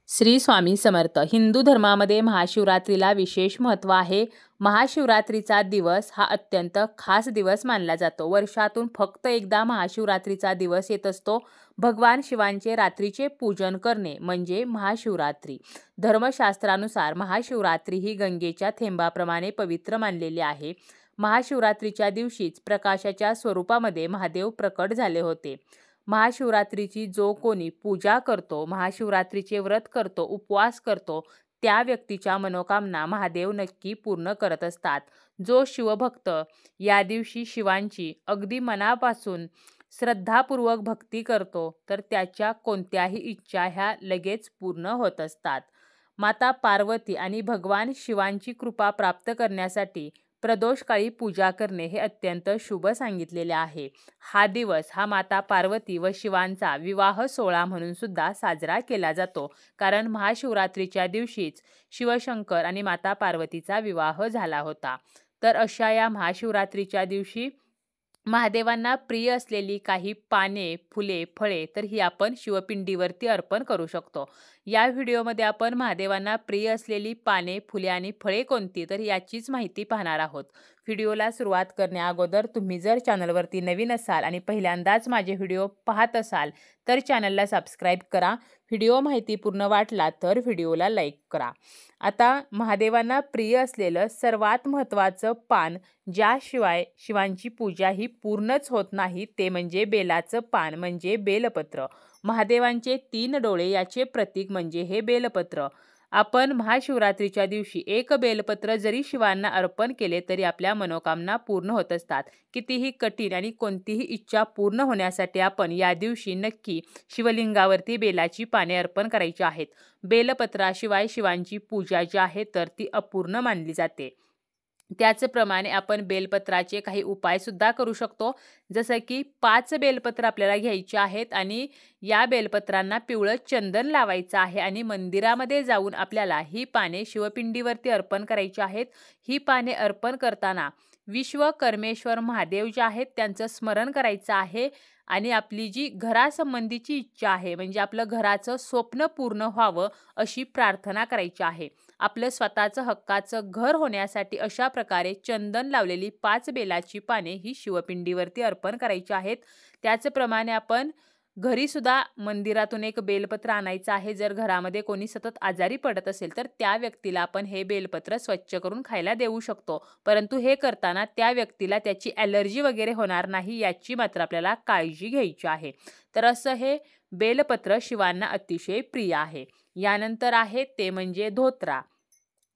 श्री स्वामी समर्थ. हिंदू धर्मामध्ये महाशिवरात्रीला विशेष महत्त्व आहे. महाशिवरात्रीचा दिवस हा अत्यंत खास दिवस मानला जातो. वर्षातून फक्त एकदा महाशिवरात्रीचा दिवस येत असतो. भगवान शिवांचे रात्रीचे पूजन करणे म्हणजे महाशिवरात्री. धर्मशास्त्रानुसार महाशिवरात्री ही गंगेच्या थेंबाप्रमाणे पवित्र मानलेली आहे. महाशिवरात्रीच्या दिवशीच प्रकाशाच्या स्वरूपामध्ये महादेव प्रकट झाले होते. महाशिवरात्रीची जो कोणी पूजा करतो, महाशिवरात्रीचे व्रत करतो, उपवास करतो, त्या व्यक्तीच्या मनोकामना महादेव नक्की पूर्ण करत असतात. जो शिवभक्त या दिवशी शिवांची अगदी मनापासून श्रद्धापूर्वक भक्ती करतो, तर त्याच्या कोणत्याही इच्छा ह्या लगेच पूर्ण होत असतात. माता पार्वती आणि भगवान शिवांची कृपा प्राप्त करण्यासाठी प्रदोषकाळी पूजा करणे हे अत्यंत शुभ सांगितलेले आहे. हा दिवस हा माता पार्वती व शिवांचा विवाह सोहळा म्हणून सुद्धा साजरा केला जातो. कारण महाशिवरात्रीच्या दिवशीच शिवशंकर आणि माता पार्वतीचा विवाह झाला होता. तर अशा या महाशिवरात्रीच्या दिवशी महादेवांना प्रिय असलेली काही पाने, फुले, फळे तर ही आपण शिवपिंडीवरती अर्पण करू शकतो. या व्हिडिओमध्ये आपण महादेवांना प्रिय असलेली पाने, फुले आणि फळे कोणती तर याचीच माहिती पाहणार आहोत. व्हिडिओला सुरुवात करण्याअगोदर तुम्ही जर चॅनलवरती नवीन असाल आणि पहिल्यांदाच माझे व्हिडिओ पाहत असाल तर चॅनलला सबस्क्राईब करा. व्हिडिओ माहितीपूर्ण वाटला तर व्हिडिओला लाईक करा. आता महादेवांना प्रिय असलेलं सर्वात महत्त्वाचं पान ज्याशिवाय शिवांची पूजा ही पूर्णच होत नाही ते म्हणजे बेलाचं पान म्हणजे बेलपत्र. महादेवांचे 3 डोळे याचे प्रतीक म्हणजे हे बेलपत्र. आपण महाशिवरात्रीच्या दिवशी एक बेलपत्र जरी शिवांना अर्पण केले तरी आपल्या मनोकामना पूर्ण होत असतात. कितीही कठीण आणि कोणतीही इच्छा पूर्ण होण्यासाठी आपण या दिवशी नक्की शिवलिंगावरती बेलाची पाने अर्पण करायची आहेत. बेलपत्राशिवाय शिवांची पूजा जी आहे तर ती अपूर्ण मानली जाते. त्याचप्रमाणे आपण बेलपत्राचे काही उपायसुद्धा करू शकतो. जसं की 5 बेलपत्र आपल्याला घ्यायचे आहेत आणि या बेलपत्रांना पिवळं चंदन लावायचं आहे आणि मंदिरामध्ये जाऊन आपल्याला ही पाने शिवपिंडीवरती अर्पण करायची आहेत. ही पाने अर्पण करताना विश्वकर्मेश्वर महादेव जे आहेत त्यांचं स्मरण करायचं आहे आणि आपली जी घरासंबंधीची इच्छा आहे म्हणजे आपलं घराचं स्वप्न पूर्ण व्हावं अशी प्रार्थना करायची आहे. आपलं स्वतःचं हक्काचं घर होण्यासाठी अशा प्रकारे चंदन लावलेली 5 बेलाची पाने ही शिवपिंडीवरती अर्पण करायची आहेत. त्याचप्रमाणे आपण घरीसुद्धा मंदिरातून एक बेलपत्र आणायचं आहे. जर घरामध्ये कोणी सतत आजारी पडत असेल तर त्या व्यक्तीला आपण हे बेलपत्र स्वच्छ करून खायला देऊ शकतो. परंतु हे करताना त्या व्यक्तीला त्याची ॲलर्जी वगैरे होणार नाही याची मात्र आपल्याला काळजी घ्यायची आहे. तर असं हे बेलपत्र शिवांना अतिशय प्रिय आहे. यानंतर आहे ते म्हणजे धोत्रा.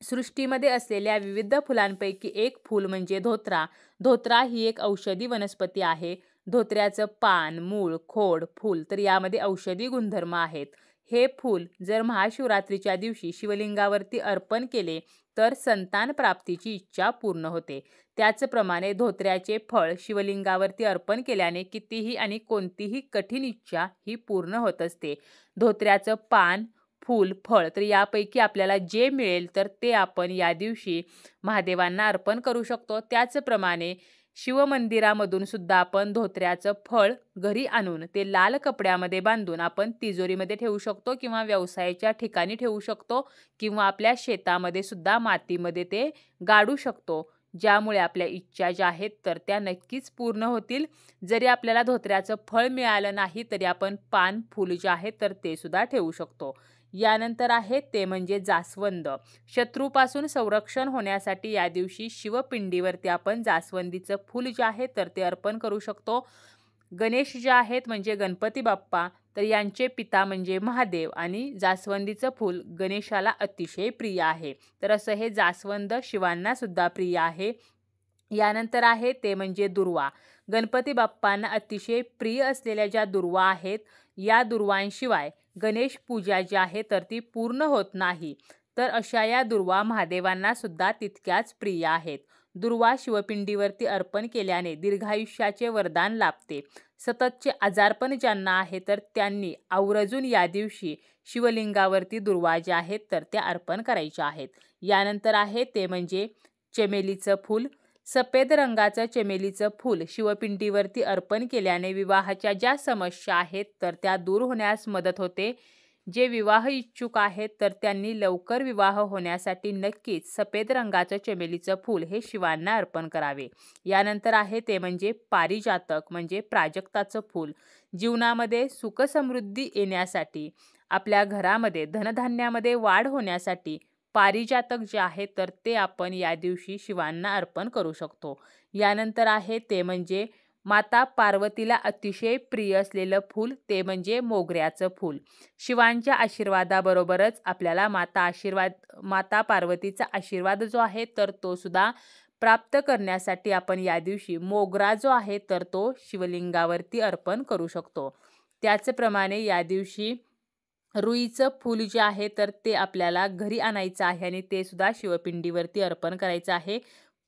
सृष्टीमध्ये असलेल्या विविध फुलांपैकी एक फूल म्हणजे धोत्रा. धोत्रा ही एक औषधी वनस्पती आहे. धोत्र्याचं पान, मूळ, खोड, फूल तर यामध्ये औषधी गुणधर्म आहेत. हे फूल जर महाशिवरात्रीच्या दिवशी शिवलिंगावरती अर्पण केले तर संतान प्राप्तीची इच्छा पूर्ण होते. त्याचप्रमाणे धोत्र्याचे फळ शिवलिंगावरती अर्पण केल्याने कितीही आणि कोणतीही कठीण इच्छा ही पूर्ण होत असते. धोत्र्याचं पान, फूल, फळ तर यापैकी आपल्याला जे मिळेल तर ते आपण या दिवशी महादेवांना अर्पण करू शकतो. त्याचप्रमाणे शिवमंदिरामधून सुद्धा आपण धोत्र्याचं फळ घरी आणून ते लाल कपड्यामध्ये बांधून आपण तिजोरीमध्ये ठेवू शकतो किंवा व्यवसायाच्या ठिकाणी ठेवू शकतो किंवा आपल्या शेतामध्ये सुद्धा मातीमध्ये ते गाडू शकतो. ज्यामुळे आपल्या इच्छा ज्या आहेत तर त्या नक्कीच पूर्ण होतील. जरी आपल्याला धोत्र्याचं फळ मिळालं नाही तरी आपण पान, फूल जे आहे तर ते सुद्धा ठेवू शकतो. यानंतर आहे ते म्हणजे जास्वंद. शत्रूपासून संरक्षण होण्यासाठी या दिवशी शिवपिंडीवरती आपण जास्वंदीचं फूल जे आहे तर ते अर्पण करू शकतो. गणेश जे आहेत म्हणजे गणपती बाप्पा तर यांचे पिता म्हणजे महादेव आणि जास्वंदीचं फूल गणेशाला अतिशय प्रिय आहे. तर असं हे जास्वंद शिवांना सुद्धा प्रिय आहे. यानंतर आहे ते म्हणजे दुर्वा. गणपती बाप्पांना अतिशय प्रिय असलेल्या ज्या दुर्वा आहेत या दुर्वांशिवाय गणेश पूजा जी आहे तर ती पूर्ण होत नाही. तर अशा या दुर्वा महादेवांना सुद्धा तितक्याच प्रिय आहेत. दुर्वा शिवपिंडीवरती अर्पण केल्याने दीर्घायुष्याचे वरदान लाभते. सततचे आजारपण ज्यांना आहे तर त्यांनी आवर्जून या दिवशी शिवलिंगावरती दुर्वा ज्या आहेत तर त्या अर्पण करायच्या आहेत. यानंतर आहे ते म्हणजे चमेलीचं फूल. सफेद रंगाचं चमेलीचं फूल शिवपिंडीवरती अर्पण केल्याने विवाहाच्या ज्या समस्या आहेत तर त्या दूर होण्यास मदत होते. जे विवाह इच्छुक आहेत तर त्यांनी लवकर विवाह होण्यासाठी नक्कीच सफेद रंगाचं चमेलीचं फूल हे शिवांना अर्पण करावे. यानंतर आहे ते म्हणजे पारिजातक म्हणजे प्राजक्ताचं फूल. जीवनामध्ये सुखसमृद्धी येण्यासाठी, आपल्या घरामध्ये धनधान्यामध्ये वाढ होण्यासाठी पारिजातक जे आहे तर ते आपण या दिवशी शिवांना अर्पण करू शकतो. यानंतर आहे ते म्हणजे माता पार्वतीला अतिशय प्रिय असलेलं फूल ते म्हणजे मोगऱ्याचं फूल. शिवांच्या आशीर्वादाबरोबरच आपल्याला माता पार्वतीचा आशीर्वाद जो आहे तर तो सुद्धा प्राप्त करण्यासाठी आपण या दिवशी मोगरा जो आहे तर तो शिवलिंगावरती अर्पण करू शकतो. त्याचप्रमाणे या दिवशी रुईचं फूल जे आहे तर ते आपल्याला घरी आणायचं आहे आणि ते सुद्धा शिवपिंडीवरती अर्पण करायचं आहे.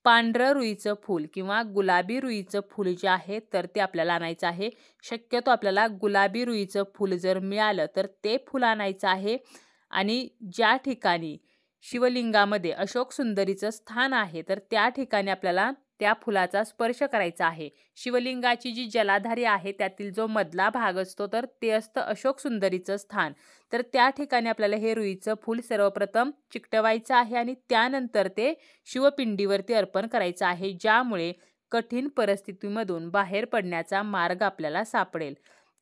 पांढरं रुईचं फूल किंवा गुलाबी रुईचं फूल जे आहे तर ते आपल्याला आणायचं आहे. शक्यतो आपल्याला गुलाबी रुईचं फूल जर मिळालं तर ते फूल आणायचं आहे. आणि ज्या ठिकाणी शिवलिंगामध्ये अशोक सुंदरीचं स्थान आहे तर त्या ठिकाणी आपल्याला त्या फुलाचा स्पर्श करायचा आहे. शिवलिंगाची जी जलाधारी आहे त्यातील जो मधला भाग असतो तर ते असतं अशोक सुंदरीचं स्थान. तर त्या ठिकाणी आपल्याला हे रुईचं फूल सर्वप्रथम चिकटवायचं आहे आणि त्यानंतर ते शिवपिंडीवरती अर्पण करायचं आहे, ज्यामुळे कठीण परिस्थितीमधून बाहेर पडण्याचा मार्ग आपल्याला सापडेल.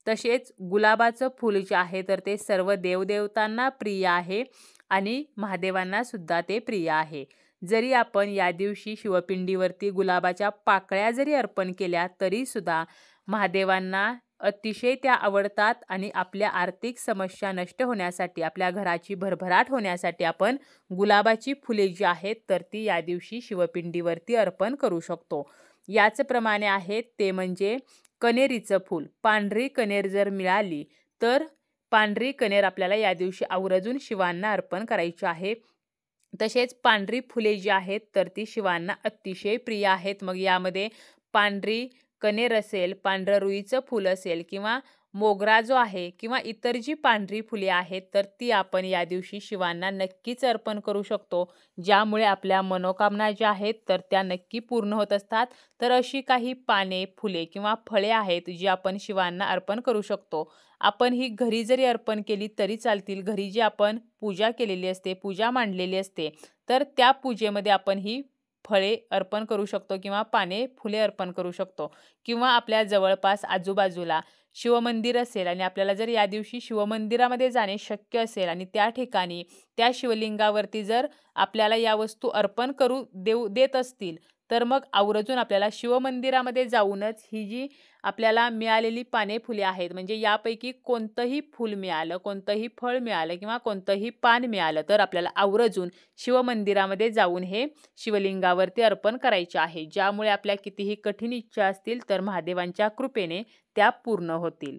तसेच गुलाबाचं फूल जे आहे तर ते सर्व देवदेवतांना प्रिय आहे आणि महादेवांना सुद्धा ते प्रिय आहे. जरी आपण या दिवशी शिवपिंडीवरती गुलाबाच्या पाकळ्या जरी अर्पण केल्या तरी सुद्धा महादेवांना अतिशय त्या आवडतात आणि आपल्या आर्थिक समस्या नष्ट होण्यासाठी, आपल्या घराची भरभराट होण्यासाठी आपण गुलाबाची फुले जी आहेत तर ती या दिवशी शिवपिंडीवरती अर्पण करू शकतो. याचप्रमाणे आहे ते म्हणजे कनेरीचं फूल. पांढरी कनेर जर मिळाली तर पांढरी कनेर आपल्याला या दिवशी आवर्जून शिवांना अर्पण करायची आहे. तसेच पांढरी फुले जी आहेत तर ती शिवांना अतिशय प्रिय आहेत. मग यामध्ये पांढरी कनेर असेल, पांढरं रुईचं फूल असेल किंवा मोगरा जो आहे किंवा इतर जी पांढरी फुले आहेत तर ती आपण या दिवशी शिवांना नक्कीच अर्पण करू शकतो, ज्यामुळे आपल्या मनोकामना ज्या आहेत तर त्या नक्की पूर्ण होत असतात. तर अशी काही पाने, फुले किंवा फळे आहेत जी आपण शिवांना अर्पण करू शकतो. आपण ही घरी जरी अर्पण केली तरी चालतील. घरी जी आपण पूजा केलेली असते, पूजा मांडलेली असते तर त्या पूजेमध्ये आपण ही फळे अर्पण करू शकतो किंवा पाने, फुले अर्पण करू शकतो. किंवा आपल्या जवळपास आजूबाजूला शिवमंदिर असेल आणि आपल्याला जर या दिवशी शिवमंदिरामध्ये जाणे शक्य असेल आणि त्या ठिकाणी त्या शिवलिंगावरती जर आपल्याला या वस्तू अर्पण देत असतील तर मग आवर्जून आपल्याला शिवमंदिरामध्ये जाऊनच ही जी आपल्याला मिळालेली पाने, फुले आहेत म्हणजे यापैकी कोणतंही फूल मिळालं, कोणतंही फळ मिळालं किंवा कोणतंही पान मिळालं तर आपल्याला आवर्जून शिवमंदिरामध्ये जाऊन हे शिवलिंगावरती अर्पण करायचे आहे, ज्यामुळे आपल्या कितीही कठीण इच्छा असतील तर महादेवांच्या कृपेने त्या पूर्ण होतील.